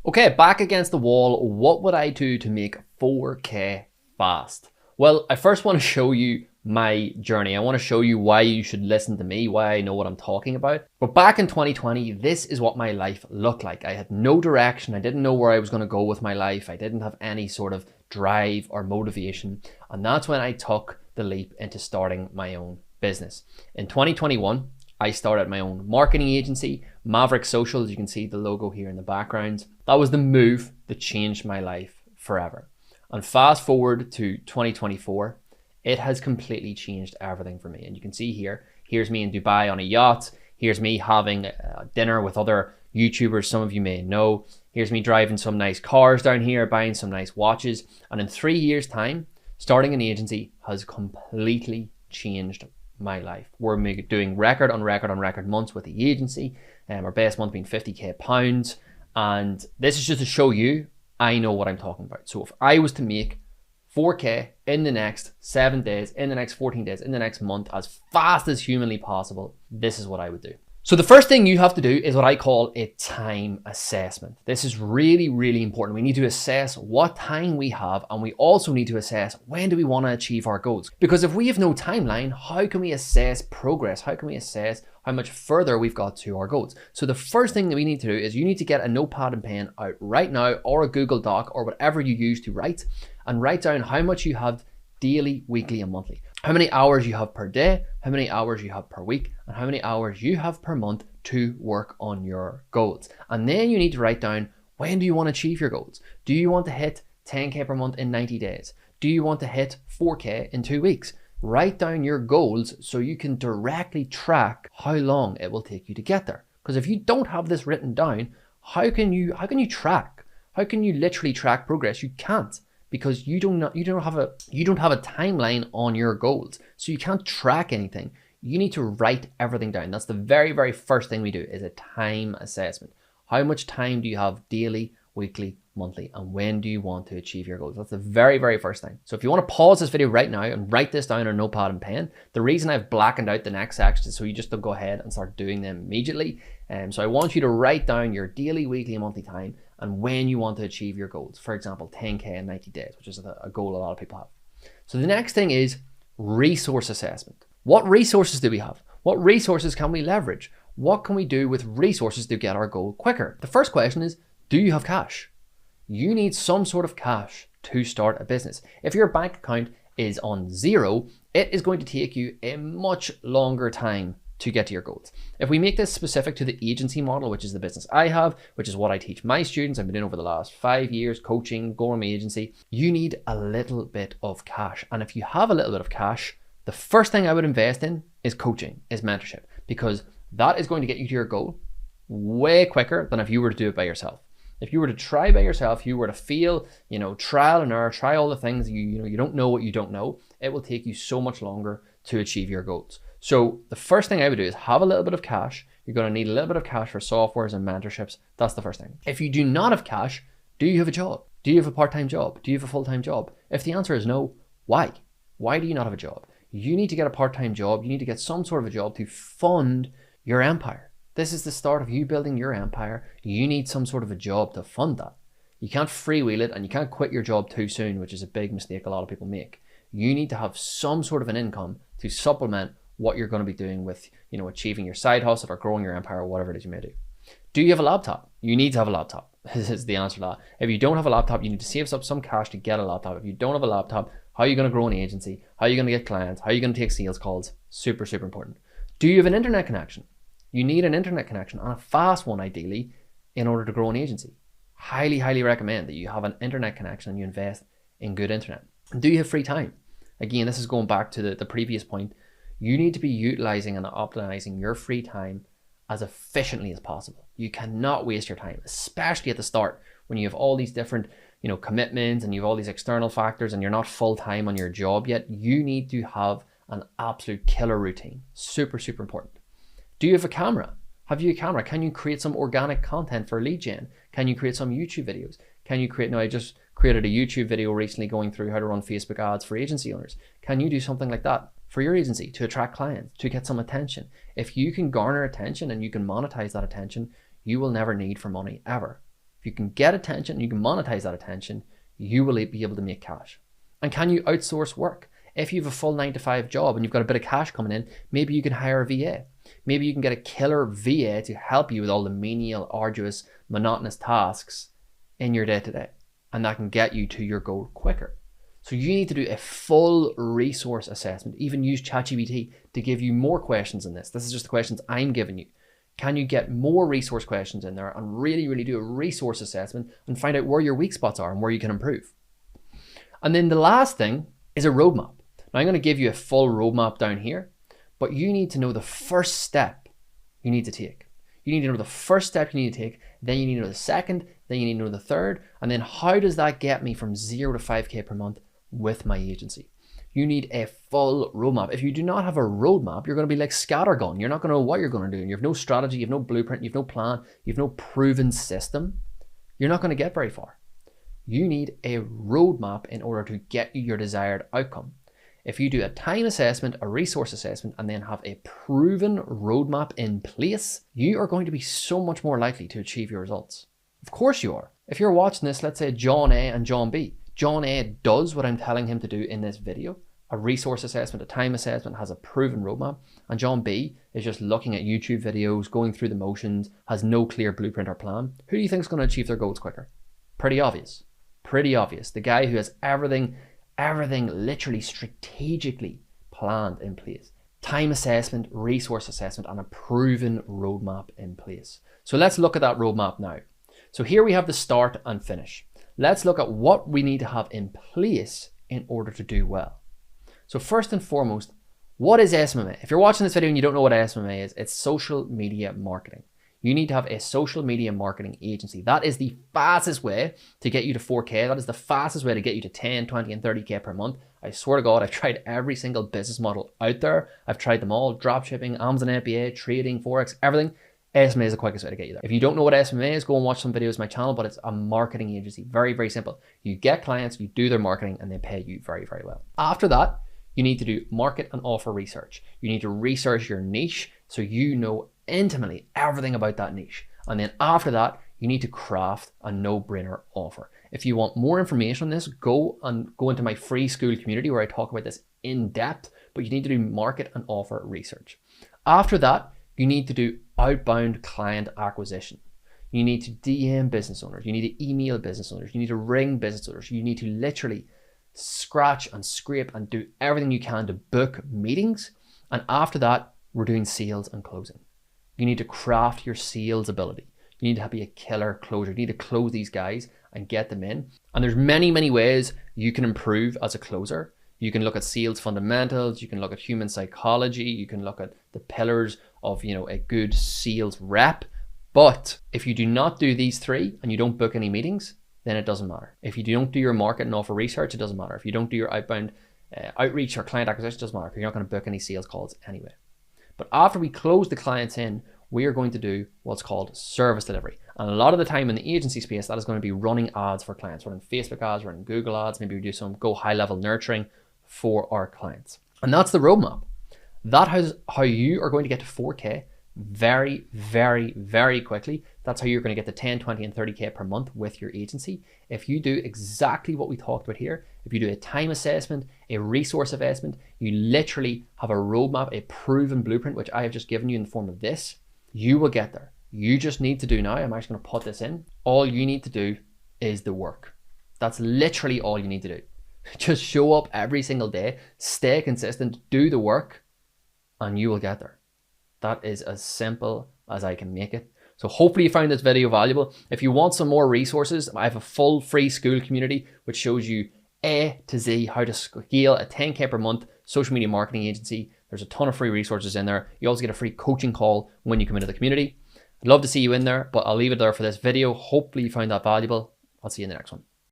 Okay, back against the wall. What would I do to make 4K fast? Well, I first want to show you my journey. I want to show you why you should listen to me, why I know what I'm talking about. But back in 2020, this is what my life looked like. I had no direction. I didn't know where I was going to go with my life. I didn't have any sort of drive or motivation. And that's when I took the leap into starting my own business. In 2021, I started my own marketing agency, Maverick Social, as you can see the logo here in the background. That was the move that changed my life forever. And fast forward to 2024, it has completely changed everything for me. And you can see here, here's me in Dubai on a yacht. Here's me having dinner with other YouTubers some of you may know. Here's me driving some nice cars down here, buying some nice watches. And in 3 years' time, starting an agency has completely changed my life. We're doing record on record on record months with the agency. Our best month being 50k pounds. And this is just to show you, I know what I'm talking about. So if I was to make 4K in the next 7 days, in the next 14 days, in the next month, as fast as humanly possible, this is what I would do. So the first thing you have to do is what I call a time assessment. This is really, really important. We need to assess what time we have, and we also need to assess when do we want to achieve our goals. Because if we have no timeline, how can we assess progress? How can we assess how much further we've got to our goals? So the first thing that we need to do is you need to get a notepad and pen out right now, or a Google Doc, or whatever you use to write, and write down how much you have daily, weekly, and monthly. How many hours you have per day, how many hours you have per week, and how many hours you have per month to work on your goals. And then you need to write down, when do you want to achieve your goals? Do you want to hit 10k per month in 90 days? Do you want to hit 4k in 2 weeks? Write down your goals so you can directly track how long it will take you to get there. Because if you don't have this written down, how can you track? How can you literally track progress? You can't. Because you don't have a timeline on your goals. So you can't track anything. You need to write everything down. That's the very, very first thing we do, is a time assessment. How much time do you have daily, weekly, monthly, and when do you want to achieve your goals? That's the very, very first thing. So if you want to pause this video right now and write this down on a notepad and pen, the reason I've blackened out the next section is so you just don't go ahead and start doing them immediately. So I want you to write down your daily, weekly, and monthly time and when you want to achieve your goals. For example, 10k in 90 days, which is a goal a lot of people have. So the next thing is resource assessment. What resources do we have? What resources can we leverage? What can we do with resources to get our goal quicker? The first question is, do you have cash? You need some sort of cash to start a business. If your bank account is on zero, it is going to take you a much longer time to get to your goals. If we make this specific to the agency model, which is the business I have, which is what I teach my students, I've been in over the last 5 years, coaching, growing my agency, you need a little bit of cash. And if you have a little bit of cash, the first thing I would invest in is coaching, is mentorship, because that is going to get you to your goal way quicker than if you were to do it by yourself. If you were to try by yourself, you were to feel, trial and error, try all the things, you don't know what you don't know, it will take you so much longer to achieve your goals. So the first thing I would do is have a little bit of cash. You're going to need a little bit of cash for softwares and mentorships. That's the first thing. If you do not have cash, do you have a job? Do you have a part-time job? Do you have a full-time job? If the answer is no, why? Why do you not have a job? You need to get a part-time job. You need to get some sort of a job to fund your empire. This is the start of you building your empire. You need some sort of a job to fund that. You can't freewheel it, and you can't quit your job too soon, which is a big mistake a lot of people make. You need to have some sort of an income to supplement what you're going to be doing with, achieving your side hustle or growing your empire or whatever it is you may do. Do you have a laptop? You need to have a laptop. This is the answer to that. If you don't have a laptop, you need to save up some cash to get a laptop. If you don't have a laptop, how are you going to grow an agency? How are you going to get clients? How are you going to take sales calls? Super, super important. Do you have an internet connection? You need an internet connection, and a fast one ideally, in order to grow an agency. Highly, highly recommend that you have an internet connection and you invest in good internet. Do you have free time? Again, this is going back to the previous point. You need to be utilizing and optimizing your free time as efficiently as possible. You cannot waste your time, especially at the start when you have all these different, commitments and you have all these external factors and you're not full time on your job yet. You need to have an absolute killer routine. Super, super important. Do you have a camera? Have you a camera? Can you create some organic content for lead gen? Can you create some YouTube videos? Can you create, I just created a YouTube video recently going through how to run Facebook ads for agency owners. Can you do something like that for your agency to attract clients, to get some attention? If you can garner attention and you can monetize that attention, you will never need for money ever. If you can get attention, you can monetize that attention, you will be able to make cash. And can you outsource work? If you have a full 9-to-5 job and you've got a bit of cash coming in, maybe you can hire a VA. Maybe you can get a killer VA to help you with all the menial, arduous, monotonous tasks in your day-to-day. And that can get you to your goal quicker. So you need to do a full resource assessment, even use ChatGPT to give you more questions in this. This is just the questions I'm giving you. Can you get more resource questions in there and really, really do a resource assessment and find out where your weak spots are and where you can improve? And then the last thing is a roadmap. Now I'm going to give you a full roadmap down here, but you need to know the first step you need to take. You need to know the first step you need to take, then you need to know the second, then you need to know the third, and then how does that get me from 0 to 5K per month with my agency? You need a full roadmap. If you do not have a roadmap, you're going to be like scattergun. You're not going to know what you're going to do. You have no strategy, you have no blueprint, you have no plan, you have no proven system. You're not going to get very far. You need a roadmap in order to get you your desired outcome. If you do a time assessment, a resource assessment, and then have a proven roadmap in place, you are going to be so much more likely to achieve your results. Of course you are. If you're watching this, let's say John A and John B. John A does what I'm telling him to do in this video, a resource assessment, a time assessment, has a proven roadmap, and John B is just looking at YouTube videos, going through the motions, has no clear blueprint or plan. Who do you think is going to achieve their goals quicker? Pretty obvious. Pretty obvious. The guy who has everything literally strategically planned in place. Time assessment, resource assessment, and a proven roadmap in place. So let's look at that roadmap now. So here we have the start and finish. Let's look at what we need to have in place in order to do well. So first and foremost, what is SMMA? If you're watching this video and you don't know what SMMA is, it's social media marketing. You need to have a social media marketing agency. That is the fastest way to get you to 4K. That is the fastest way to get you to 10, 20, and 30K per month. I swear to God, I've tried every single business model out there. I've tried them all: dropshipping, Amazon FBA, trading, Forex, everything. SMMA is the quickest way to get you there. If you don't know what SMMA is, go and watch some videos on my channel, but it's a marketing agency. Very, very simple. You get clients, you do their marketing, and they pay you very, very well. After that, you need to do market and offer research. You need to research your niche so you know intimately everything about that niche. And then after that, you need to craft a no-brainer offer. If you want more information on this, go into my free school community where I talk about this in depth, but you need to do market and offer research. After that, you need to do outbound client acquisition. You need to DM business owners. You need to email business owners. You need to ring business owners. You need to literally scratch and scrape and do everything you can to book meetings. And after that, we're doing sales and closing. You need to craft your sales ability. You need to be a killer closer. You need to close these guys and get them in. And there's many, many ways you can improve as a closer. You can look at sales fundamentals. You can look at human psychology. You can look at the pillars of, a good sales rep. But if you do not do these three and you don't book any meetings, then it doesn't matter. If you don't do your market and offer research, it doesn't matter. If you don't do your outbound outreach or client acquisition, it doesn't matter, because you're not going to book any sales calls anyway. But after we close the clients in, we are going to do what's called service delivery. And a lot of the time in the agency space, that is going to be running ads for clients, running Facebook ads, running Google ads, maybe we do some go high level nurturing for our clients. And that's the roadmap. That is how you are going to get to 4K very, very, very quickly. That's how you're going to get to 10, 20, and 30K per month with your agency. If you do exactly what we talked about here, if you do a time assessment, a resource assessment, you literally have a roadmap, a proven blueprint, which I have just given you in the form of this, you will get there. You just need to do now, I'm actually going to put this in, all you need to do is the work. That's literally all you need to do. Just show up every single day, stay consistent, do the work, and you will get there. That is as simple as I can make it. So hopefully you found this video valuable. If you want some more resources, I have a full free school community which shows you A to Z how to scale a 10K per month social media marketing agency. There's a ton of free resources in there. You also get a free coaching call when you come into the community. I'd love to see you in there, but I'll leave it there for this video. Hopefully you found that valuable. I'll see you in the next one.